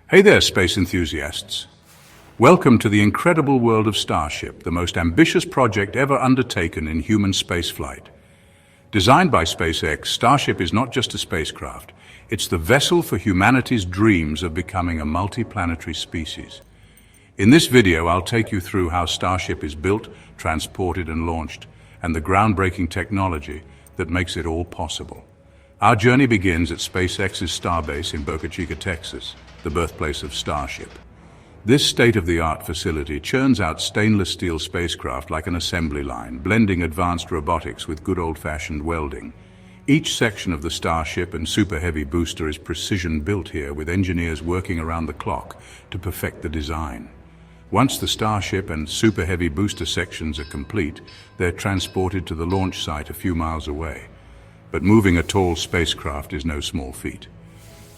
Hey there, space enthusiasts. Welcome to the incredible world of Starship, the most ambitious project ever undertaken in human spaceflight. Designed by SpaceX, Starship is not just a spacecraft. It's the vessel for humanity's dreams of becoming a multiplanetary species. In this video, I'll take you through how Starship is built, transported, and launched, and the groundbreaking technology that makes it all possible. Our journey begins at SpaceX's Starbase in Boca Chica, Texas, the birthplace of Starship. This state-of-the-art facility churns out stainless steel spacecraft like an assembly line, blending advanced robotics with good old-fashioned welding. Each section of the Starship and Super Heavy booster is precision-built here, with engineers working around the clock to perfect the design. Once the Starship and Super Heavy booster sections are complete, they're transported to the launch site a few miles away. But moving a tall spacecraft is no small feat.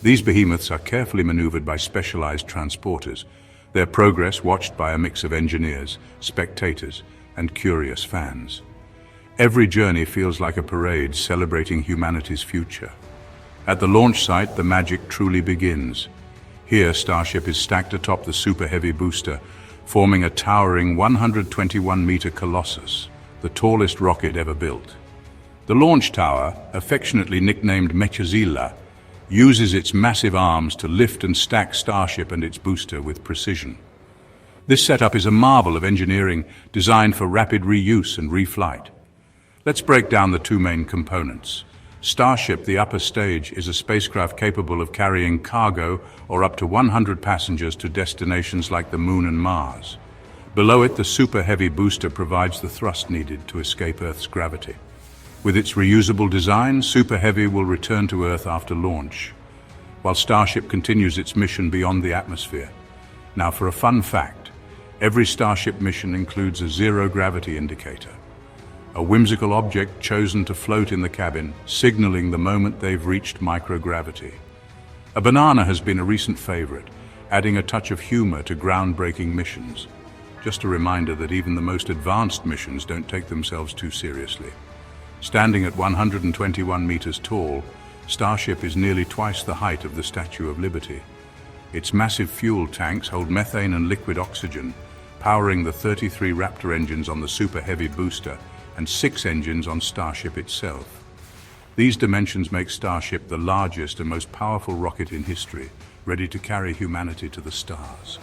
These behemoths are carefully maneuvered by specialized transporters, their progress watched by a mix of engineers, spectators, and curious fans. Every journey feels like a parade celebrating humanity's future. At the launch site, the magic truly begins. Here, Starship is stacked atop the Super Heavy booster, forming a towering 121-meter colossus, the tallest rocket ever built. The launch tower, affectionately nicknamed Mechazilla, uses its massive arms to lift and stack Starship and its booster with precision. This setup is a marvel of engineering designed for rapid reuse and reflight. Let's break down the two main components. Starship, the upper stage, is a spacecraft capable of carrying cargo or up to 100 passengers to destinations like the Moon and Mars. Below it, the Super Heavy booster provides the thrust needed to escape Earth's gravity. With its reusable design, Super Heavy will return to Earth after launch, while Starship continues its mission beyond the atmosphere. Now, for a fun fact, every Starship mission includes a zero-gravity indicator, a whimsical object chosen to float in the cabin, signaling the moment they've reached microgravity. A banana has been a recent favorite, adding a touch of humor to groundbreaking missions. Just a reminder that even the most advanced missions don't take themselves too seriously. Standing at 121 meters tall, Starship is nearly twice the height of the Statue of Liberty. Its massive fuel tanks hold methane and liquid oxygen, powering the 33 Raptor engines on the Super Heavy booster and 6 engines on Starship itself. These dimensions make Starship the largest and most powerful rocket in history, ready to carry humanity to the stars.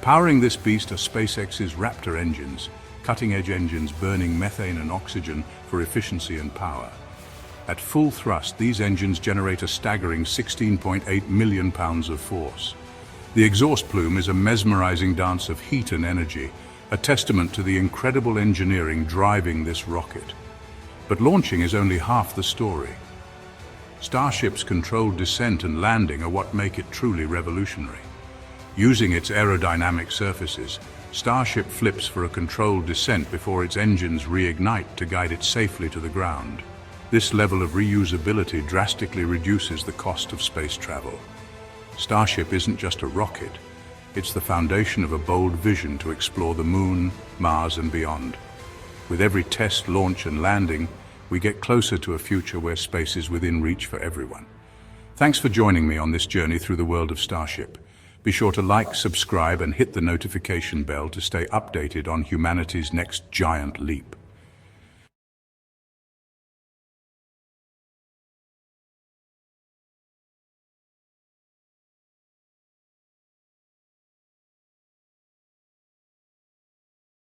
Powering this beast are SpaceX's Raptor engines, cutting-edge engines burning methane and oxygen for efficiency and power. At full thrust, these engines generate a staggering 16.8 million pounds of force. The exhaust plume is a mesmerizing dance of heat and energy, a testament to the incredible engineering driving this rocket. But launching is only half the story. Starship's controlled descent and landing are what make it truly revolutionary. Using its aerodynamic surfaces, Starship flips for a controlled descent before its engines reignite to guide it safely to the ground. This level of reusability drastically reduces the cost of space travel. Starship isn't just a rocket, it's the foundation of a bold vision to explore the Moon, Mars, and beyond. With every test, launch, and landing, we get closer to a future where space is within reach for everyone. Thanks for joining me on this journey through the world of Starship. Be sure to like, subscribe, and hit the notification bell to stay updated on humanity's next giant leap.